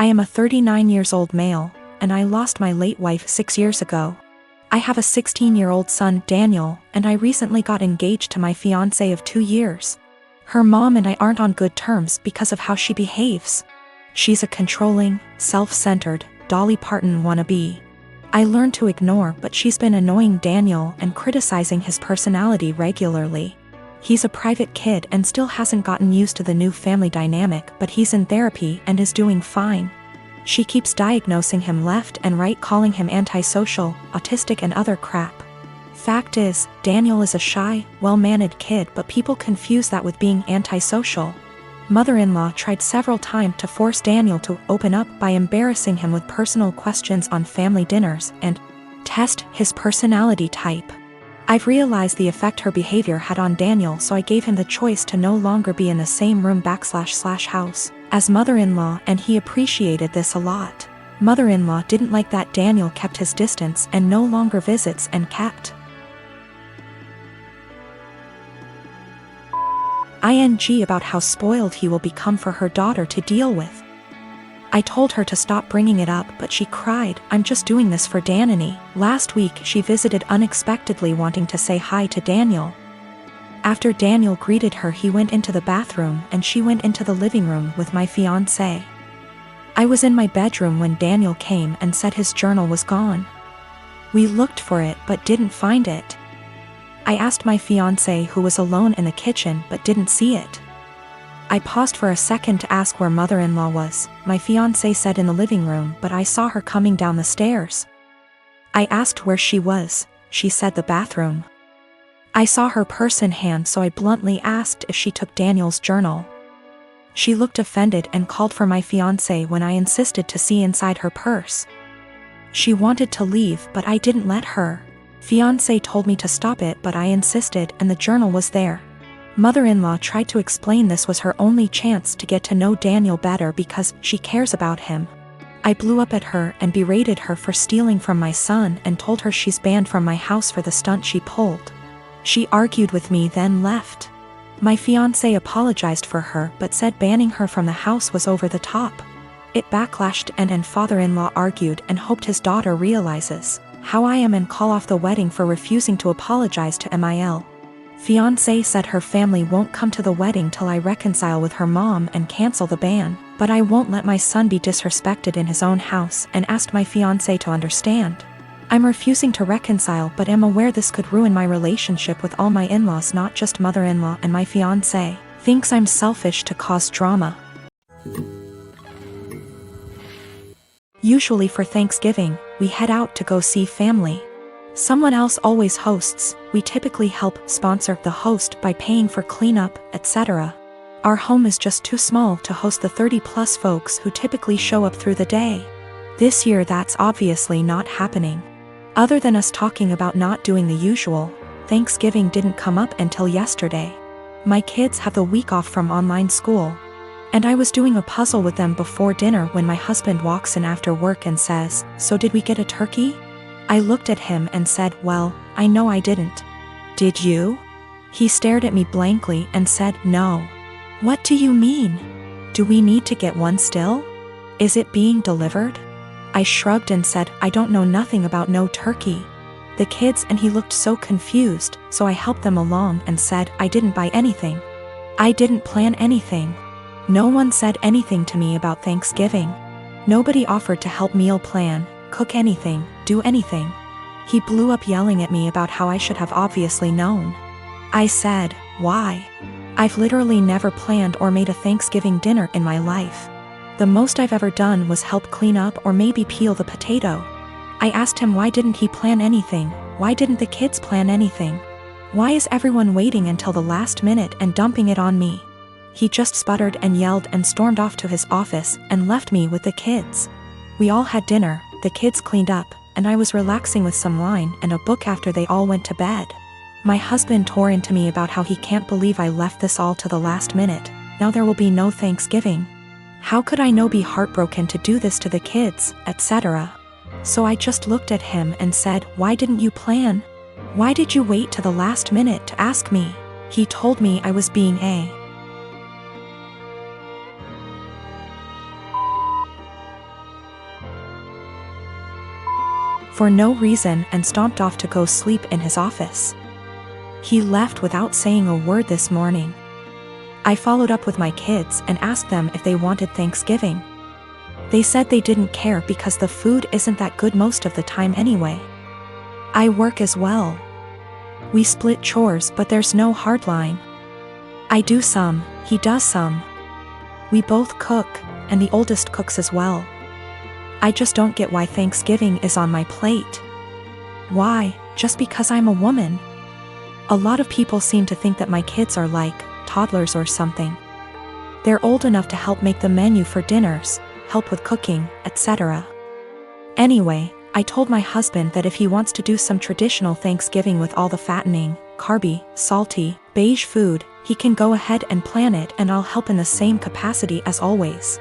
I am a 39 years old male, and I lost my late wife 6 years ago. I have a 16-year-old son, Daniel, and I recently got engaged to my fiancé of 2 years. Her mom and I aren't on good terms because of how she behaves. She's a controlling, self-centered, Dolly Parton wannabe. I learned to ignore, but she's been annoying Daniel and criticizing his personality regularly. He's a private kid and still hasn't gotten used to the new family dynamic, but he's in therapy and is doing fine. She keeps diagnosing him left and right, calling him antisocial, autistic and other crap. Fact is, Daniel is a shy, well-mannered kid, but people confuse that with being antisocial. Mother-in-law tried several times to force Daniel to open up by embarrassing him with personal questions on family dinners and test his personality type. I've realized the effect her behavior had on Daniel, so I gave him the choice to no longer be in the same room / house as mother-in-law, and he appreciated this a lot. Mother-in-law didn't like that Daniel kept his distance and no longer visits and kept ing about how spoiled he will become for her daughter to deal with. I told her to stop bringing it up, but she cried, "I'm just doing this for Danny." Last week she visited unexpectedly, wanting to say hi to Daniel. After Daniel greeted her, he went into the bathroom and she went into the living room with my fiancé. I was in my bedroom when Daniel came and said his journal was gone. We looked for it but didn't find it. I asked my fiancé, who was alone in the kitchen, but didn't see it. I paused for a second to ask where mother-in-law was. My fiancé said in the living room, but I saw her coming down the stairs. I asked where she was. She said the bathroom. I saw her purse in hand, so I bluntly asked if she took Daniel's journal. She looked offended and called for my fiancé when I insisted to see inside her purse. She wanted to leave, but I didn't let her. Fiancé told me to stop it, but I insisted, and the journal was there. Mother-in-law tried to explain this was her only chance to get to know Daniel better because she cares about him. I blew up at her and berated her for stealing from my son and told her she's banned from my house for the stunt she pulled. She argued with me, then left. My fiancé apologized for her but said banning her from the house was over the top. It backlashed and father-in-law argued and hoped his daughter realizes how I am and call off the wedding for refusing to apologize to Mil. Fiancé said her family won't come to the wedding till I reconcile with her mom and cancel the ban, but I won't let my son be disrespected in his own house and asked my fiancé to understand. I'm refusing to reconcile but am aware this could ruin my relationship with all my in-laws, not just mother-in-law, and my fiancé thinks I'm selfish to cause drama. Usually for Thanksgiving, we head out to go see family. Someone else always hosts. We typically help sponsor the host by paying for cleanup, etc. Our home is just too small to host the 30+ folks who typically show up through the day. This year that's obviously not happening. Other than us talking about not doing the usual, Thanksgiving didn't come up until yesterday. My kids have the week off from online school, and I was doing a puzzle with them before dinner when my husband walks in after work and says, "So did we get a turkey?" I looked at him and said, "Well, I know I didn't." "Did you?" He stared at me blankly and said, "No." "What do you mean? Do we need to get one still? Is it being delivered?" I shrugged and said, "I don't know nothing about no turkey." The kids and he looked so confused, so I helped them along and said, "I didn't buy anything. I didn't plan anything. No one said anything to me about Thanksgiving. Nobody offered to help meal plan, cook anything, do anything." He blew up yelling at me about how I should have obviously known. I said, "Why? I've literally never planned or made a Thanksgiving dinner in my life. The most I've ever done was help clean up or maybe peel the potato." I asked him why didn't he plan anything, why didn't the kids plan anything? Why is everyone waiting until the last minute and dumping it on me? He just sputtered and yelled and stormed off to his office and left me with the kids. We all had dinner, the kids cleaned up, and I was relaxing with some wine and a book after they all went to bed. My husband tore into me about how he can't believe I left this all to the last minute. Now there will be no Thanksgiving. How could I be heartbroken to do this to the kids, etc. So I just looked at him and said, "Why didn't you plan? Why did you wait to the last minute to ask me?" He told me I was being a for no reason and stomped off to go sleep in his office. He left without saying a word this morning. I followed up with my kids and asked them if they wanted Thanksgiving. They said they didn't care because the food isn't that good most of the time anyway. I work as well. We split chores, but there's no hard line. I do some, he does some. We both cook, and the oldest cooks as well. I just don't get why Thanksgiving is on my plate. Why, just because I'm a woman? A lot of people seem to think that my kids are like toddlers or something. They're old enough to help make the menu for dinners, help with cooking, etc. Anyway, I told my husband that if he wants to do some traditional Thanksgiving with all the fattening, carby, salty, beige food, he can go ahead and plan it and I'll help in the same capacity as always.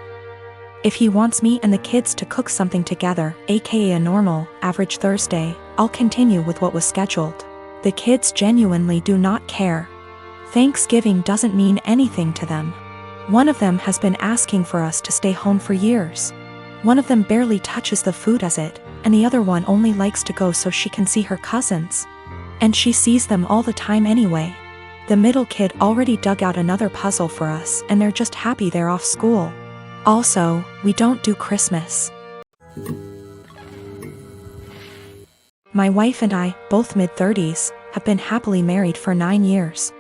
If he wants me and the kids to cook something together, aka a normal, average Thursday, I'll continue with what was scheduled. The kids genuinely do not care. Thanksgiving doesn't mean anything to them. One of them has been asking for us to stay home for years. One of them barely touches the food as it, and the other one only likes to go so she can see her cousins. And she sees them all the time anyway. The middle kid already dug out another puzzle for us and they're just happy they're off school. Also, we don't do Christmas. My wife and I, both mid-30s, have been happily married for 9 years.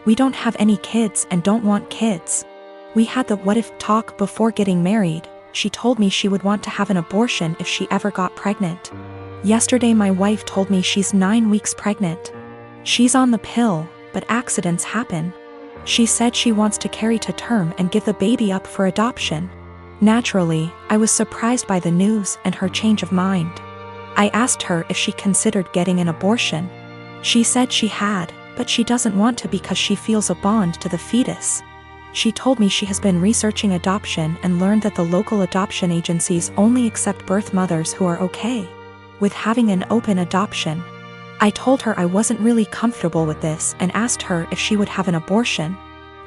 We don't have any kids and don't want kids. We had the what-if talk before getting married. She told me she would want to have an abortion if she ever got pregnant. Yesterday my wife told me she's 9 weeks pregnant. She's on the pill, but accidents happen. She said she wants to carry to term and give the baby up for adoption. Naturally, I was surprised by the news and her change of mind. I asked her if she considered getting an abortion. She said she had, but she doesn't want to because she feels a bond to the fetus. She told me she has been researching adoption and learned that the local adoption agencies only accept birth mothers who are okay with having an open adoption. I told her I wasn't really comfortable with this and asked her if she would have an abortion.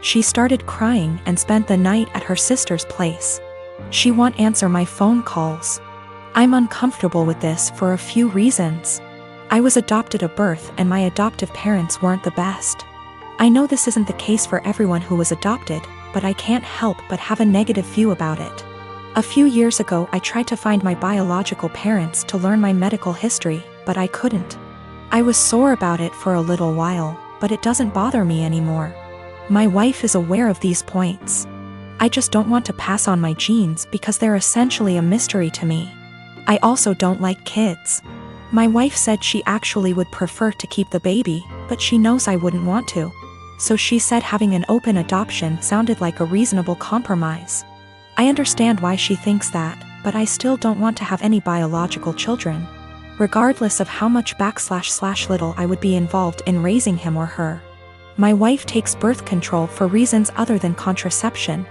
She started crying and spent the night at her sister's place. She won't answer my phone calls. I'm uncomfortable with this for a few reasons. I was adopted at birth and my adoptive parents weren't the best. I know this isn't the case for everyone who was adopted, but I can't help but have a negative view about it. A few years ago I tried to find my biological parents to learn my medical history, but I couldn't. I was sore about it for a little while, but it doesn't bother me anymore. My wife is aware of these points. I just don't want to pass on my genes because they're essentially a mystery to me. I also don't like kids. My wife said she actually would prefer to keep the baby, but she knows I wouldn't want to. So she said having an open adoption sounded like a reasonable compromise. I understand why she thinks that, but I still don't want to have any biological children, regardless of how much / little I would be involved in raising him or her. My wife takes birth control for reasons other than contraception.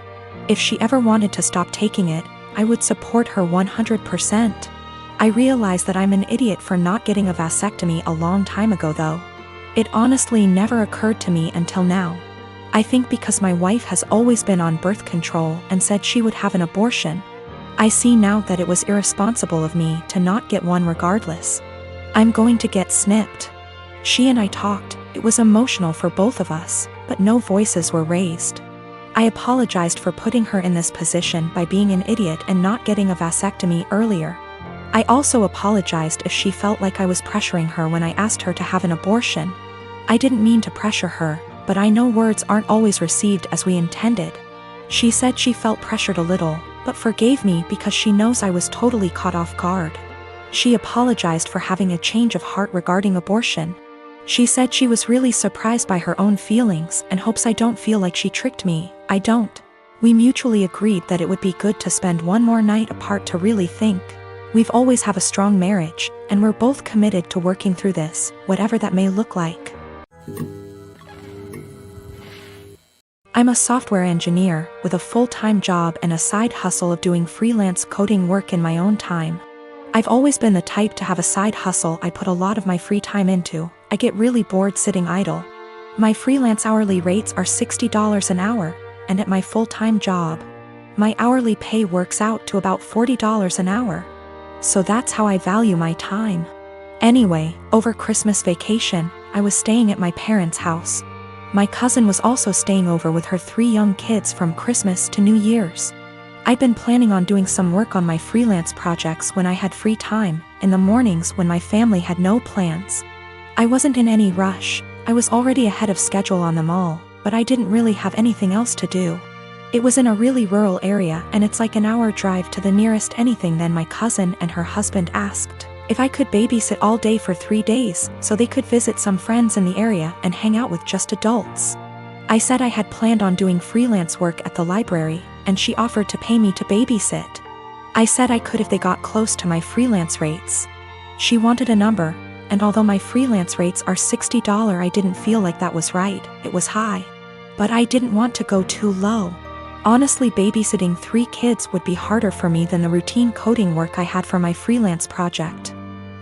If she ever wanted to stop taking it, I would support her 100%. I realize that I'm an idiot for not getting a vasectomy a long time ago though. It honestly never occurred to me until now. I think because my wife has always been on birth control and said she would have an abortion, I see now that it was irresponsible of me to not get one regardless. I'm going to get snipped. She and I talked, it was emotional for both of us, but no voices were raised. I apologized for putting her in this position by being an idiot and not getting a vasectomy earlier. I also apologized if she felt like I was pressuring her when I asked her to have an abortion. I didn't mean to pressure her, but I know words aren't always received as we intended. She said she felt pressured a little, but forgave me because she knows I was totally caught off guard. She apologized for having a change of heart regarding abortion. She said she was really surprised by her own feelings and hopes I don't feel like she tricked me. I don't. We mutually agreed that it would be good to spend one more night apart to really think. We've always have a strong marriage, and we're both committed to working through this, whatever that may look like. I'm a software engineer with a full-time job and a side hustle of doing freelance coding work in my own time. I've always been the type to have a side hustle I put a lot of my free time into. I get really bored sitting idle. My freelance hourly rates are $60 an hour, and at my full-time job, my hourly pay works out to about $40 an hour. So that's how I value my time. Anyway, over Christmas vacation, I was staying at my parents' house. My cousin was also staying over with her 3 young kids from Christmas to New Year's. I'd been planning on doing some work on my freelance projects when I had free time, in the mornings when my family had no plans. I wasn't in any rush, I was already ahead of schedule on them all, but I didn't really have anything else to do. It was in a really rural area and it's like an hour drive to the nearest anything. Then my cousin and her husband asked if I could babysit all day for 3 days so they could visit some friends in the area and hang out with just adults. I said I had planned on doing freelance work at the library, and she offered to pay me to babysit. I said I could if they got close to my freelance rates. She wanted a number, and although my freelance rates are $60, I didn't feel like that was right. It was high. But I didn't want to go too low. Honestly, babysitting 3 kids would be harder for me than the routine coding work I had for my freelance project.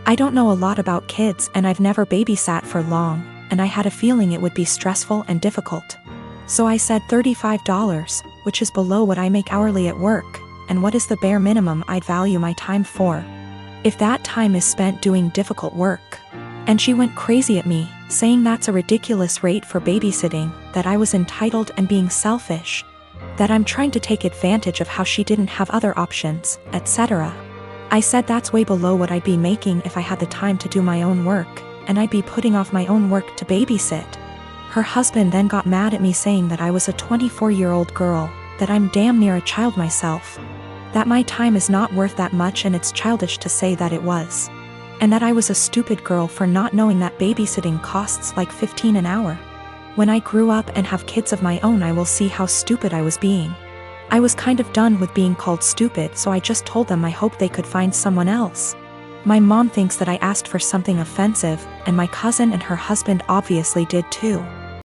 I don't know a lot about kids and I've never babysat for long, and I had a feeling it would be stressful and difficult. So I said $35, which is below what I make hourly at work, and what is the bare minimum I'd value my time for. If that time is spent doing difficult work. And she went crazy at me, saying that's a ridiculous rate for babysitting, that I was entitled and being selfish, that I'm trying to take advantage of how she didn't have other options, etc. I said that's way below what I'd be making if I had the time to do my own work, and I'd be putting off my own work to babysit. Her husband then got mad at me saying that I was a 24-year-old girl, that I'm damn near a child myself, that my time is not worth that much and it's childish to say that it was, and that I was a stupid girl for not knowing that babysitting costs like $15 an hour. When I grew up and have kids of my own, I will see how stupid I was being. I was kind of done with being called stupid, so I just told them I hope they could find someone else. My mom thinks that I asked for something offensive, and my cousin and her husband obviously did too.